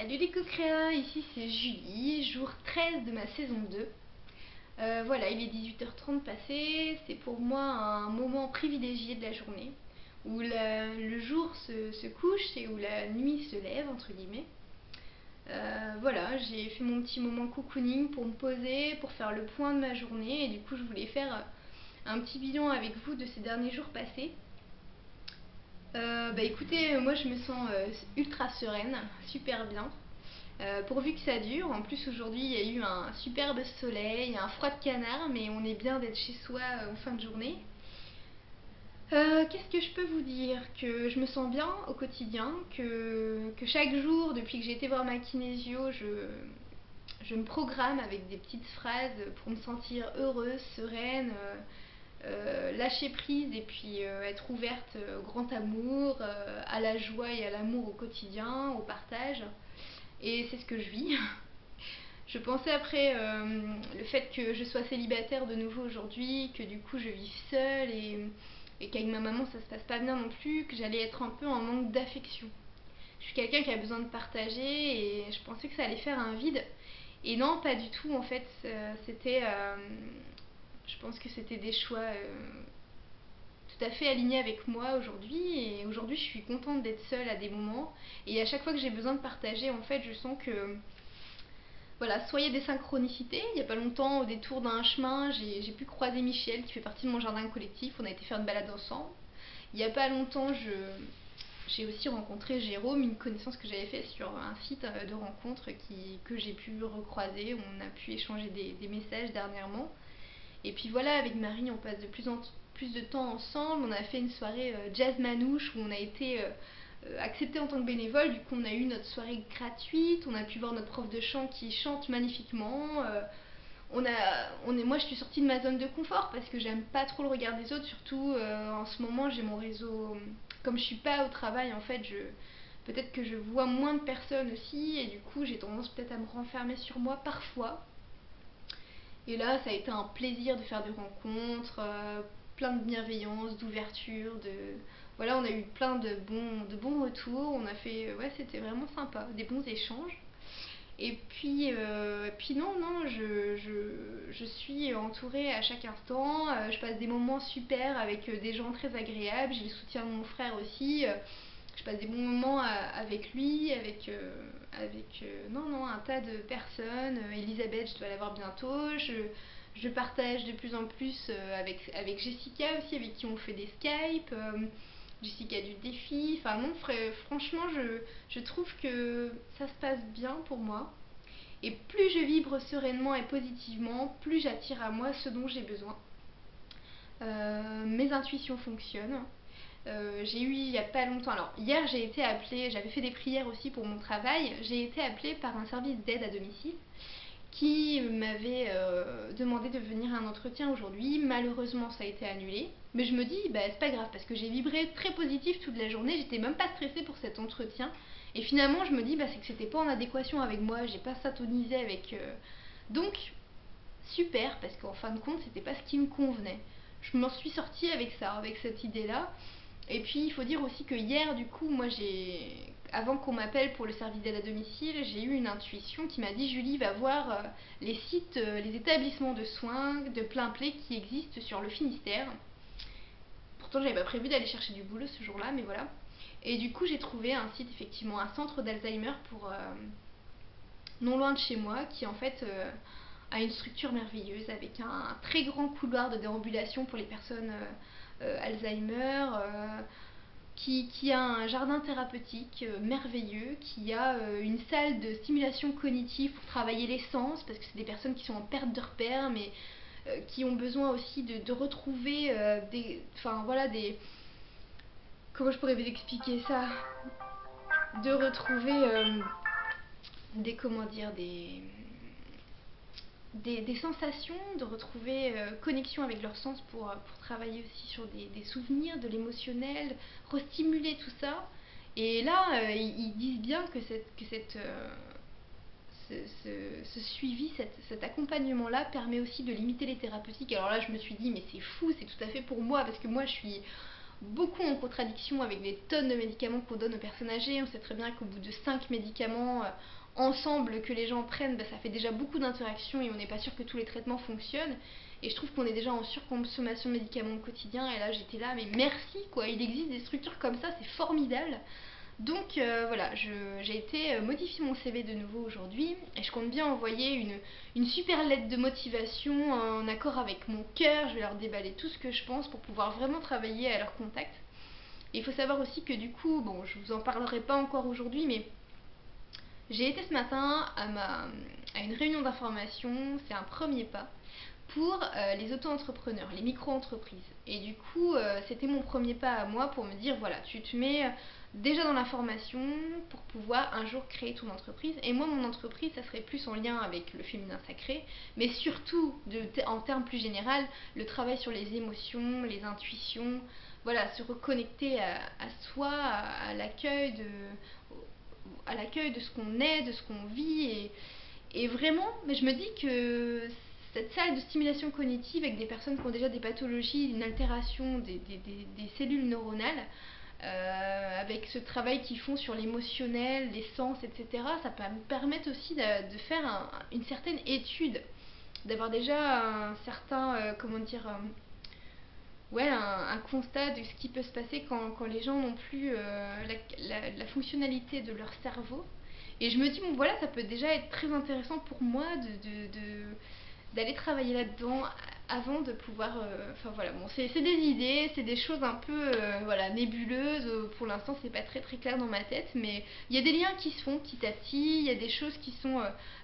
Salut les co-créas, ici c'est Julie, jour 13 de ma saison 2. Voilà, il est 18h30 passé, c'est pour moi un moment privilégié de la journée, où le jour se couche et où la nuit se lève, entre guillemets. Voilà, j'ai fait mon petit moment cocooning pour me poser, pour faire le point de ma journée, et du coup je voulais faire un petit bilan avec vous de ces derniers jours passés. Écoutez, moi je me sens ultra sereine, super bien. Pourvu que ça dure. En plus aujourd'hui il y a eu un superbe soleil, un froid de canard, mais on est bien d'être chez soi en fin de journée. Qu'est-ce que je peux vous dire? Que je me sens bien au quotidien, que chaque jour depuis que j'ai été voir ma kinésio, je me programme avec des petites phrases pour me sentir heureuse, sereine, lâcher prise et puis être ouverte au grand amour, à la joie et à l'amour au quotidien, au partage. Et c'est ce que je vis. Je pensais après le fait que je sois célibataire de nouveau aujourd'hui, que du coup je vive seule et qu'avec ma maman ça se passe pas bien non plus, que j'allais être un peu en manque d'affection. Je suis quelqu'un qui a besoin de partager et je pensais que ça allait faire un vide. Et non, pas du tout en fait. Je pense que c'était des choix tout à fait alignés avec moi aujourd'hui. Et aujourd'hui, je suis contente d'être seule à des moments. Et à chaque fois que j'ai besoin de partager, en fait, je sens que voilà, soit il y a des synchronicités. Il n'y a pas longtemps, au détour d'un chemin, j'ai pu croiser Michel qui fait partie de mon jardin collectif. On a été faire une balade ensemble. Il n'y a pas longtemps, j'ai aussi rencontré Jérôme, une connaissance que j'avais faite sur un site de rencontres que j'ai pu recroiser. On a pu échanger des messages dernièrement. Et puis voilà, avec Marie, on passe de plus en plus de temps ensemble. On a fait une soirée jazz manouche où on a été accepté en tant que bénévole. Du coup, on a eu notre soirée gratuite. On a pu voir notre prof de chant qui chante magnifiquement. Moi, je suis sortie de ma zone de confort parce que j'aime pas trop le regard des autres. Surtout en ce moment, j'ai mon réseau. Comme je suis pas au travail, en fait, peut-être que je vois moins de personnes aussi. Et du coup, j'ai tendance peut-être à me renfermer sur moi parfois. Et là, ça a été un plaisir de faire des rencontres, plein de bienveillance, d'ouverture, voilà, on a eu plein de bons retours. On a fait, ouais, c'était vraiment sympa, des bons échanges. Et puis non, non, je suis entourée à chaque instant. Je passe des moments super avec des gens très agréables. J'ai le soutien de mon frère aussi. Je passe des bons moments avec lui, non, non, un tas de personnes. Elisabeth, je dois la voir bientôt. Je partage de plus en plus avec Jessica aussi, avec qui on fait des Skype. Jessica du défi. Enfin non, franchement, je trouve que ça se passe bien pour moi. Et plus je vibre sereinement et positivement, plus j'attire à moi ce dont j'ai besoin. Mes intuitions fonctionnent. J'ai eu il n'y a pas longtemps, alors hier j'ai été appelée, j'avais fait des prières aussi pour mon travail, j'ai été appelée par un service d'aide à domicile qui m'avait demandé de venir à un entretien aujourd'hui. Malheureusement ça a été annulé, mais je me dis c'est pas grave parce que j'ai vibré très positif toute la journée, j'étais même pas stressée pour cet entretien et finalement je me dis c'est que c'était pas en adéquation avec moi, j'ai pas syntonisé avec donc super parce qu'en fin de compte c'était pas ce qui me convenait. Je m'en suis sortie avec ça, avec cette idée là. Et puis il faut dire aussi que hier du coup moi avant qu'on m'appelle pour le service d'aide à domicile, j'ai eu une intuition qui m'a dit Julie va voir les sites, les établissements de soins de plein play qui existent sur le Finistère. Pourtant j'avais pas prévu d'aller chercher du boulot ce jour-là, mais voilà. Et du coup j'ai trouvé un site, effectivement un centre d'Alzheimer pour non loin de chez moi, qui en fait a une structure merveilleuse avec un très grand couloir de déambulation pour les personnes Alzheimer, qui a un jardin thérapeutique merveilleux, qui a une salle de stimulation cognitive pour travailler les sens, parce que c'est des personnes qui sont en perte de repères, mais qui ont besoin aussi de retrouver enfin voilà, comment je pourrais vous expliquer ça, de retrouver comment dire, des sensations, de retrouver connexion avec leur sens pour travailler aussi sur des souvenirs, de l'émotionnel, restimuler tout ça. Et là, ils disent bien que ce suivi, cet accompagnement-là permet aussi de limiter les thérapeutiques. Alors là, je me suis dit, mais c'est fou, c'est tout à fait pour moi, parce que moi, je suis beaucoup en contradiction avec les tonnes de médicaments qu'on donne aux personnes âgées. On sait très bien qu'au bout de 5 médicaments ensemble que les gens prennent, ça fait déjà beaucoup d'interactions et on n'est pas sûr que tous les traitements fonctionnent. Et je trouve qu'on est déjà en surconsommation de médicaments au quotidien. Et là, j'étais là, mais merci quoi, il existe des structures comme ça, c'est formidable. Donc voilà, j'ai été modifier mon CV de nouveau aujourd'hui et je compte bien envoyer une super lettre de motivation en accord avec mon cœur. Je vais leur déballer tout ce que je pense pour pouvoir vraiment travailler à leur contact. Et il faut savoir aussi que du coup, bon, je vous en parlerai pas encore aujourd'hui, mais j'ai été ce matin à une réunion d'information, c'est un premier pas pour les auto-entrepreneurs, les micro-entreprises. Et du coup, c'était mon premier pas à moi pour me dire, voilà, tu te mets déjà dans la formation pour pouvoir un jour créer ton entreprise. Et moi, mon entreprise, ça serait plus en lien avec le féminin sacré, mais surtout, en termes plus général, le travail sur les émotions, les intuitions, voilà, se reconnecter à soi, à l'accueil de ce qu'on est, de ce qu'on vit. Et vraiment, mais je me dis que cette salle de stimulation cognitive avec des personnes qui ont déjà des pathologies, une altération des cellules neuronales, avec ce travail qu'ils font sur l'émotionnel, les sens, etc., ça peut me permettre aussi de faire une certaine étude, d'avoir déjà un certain, comment dire, ouais, un constat de ce qui peut se passer quand les gens n'ont plus la fonctionnalité de leur cerveau. Et je me dis, bon voilà, ça peut déjà être très intéressant pour moi d'aller travailler là-dedans avant de pouvoir... Enfin voilà, bon, c'est des idées, c'est des choses un peu voilà, nébuleuses. Pour l'instant, c'est pas très très clair dans ma tête, mais il y a des liens qui se font petit à petit, il y a des choses qui sont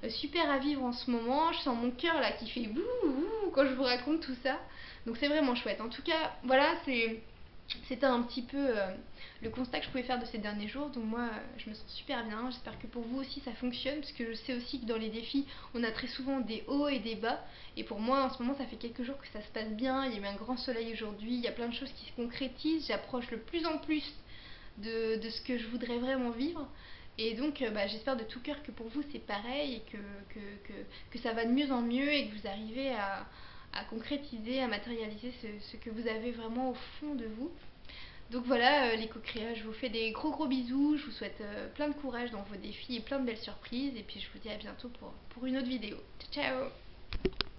super à vivre en ce moment. Je sens mon cœur là qui fait bouh, bouh quand je vous raconte tout ça. Donc c'est vraiment chouette. En tout cas, voilà, c'était un petit peu le constat que je pouvais faire de ces derniers jours. Donc moi, je me sens super bien. J'espère que pour vous aussi ça fonctionne, parce que je sais aussi que dans les défis, on a très souvent des hauts et des bas. Et pour moi, en ce moment, ça fait quelques jours que ça se passe bien. Il y a eu un grand soleil aujourd'hui. Il y a plein de choses qui se concrétisent. J'approche de plus en plus de ce que je voudrais vraiment vivre. Et donc, j'espère de tout cœur que pour vous c'est pareil et que ça va de mieux en mieux et que vous arrivez à concrétiser, à matérialiser ce que vous avez vraiment au fond de vous. Donc voilà, les co-créas, je vous fais des gros gros bisous, je vous souhaite plein de courage dans vos défis et plein de belles surprises. Et puis je vous dis à bientôt pour une autre vidéo. Ciao ciao.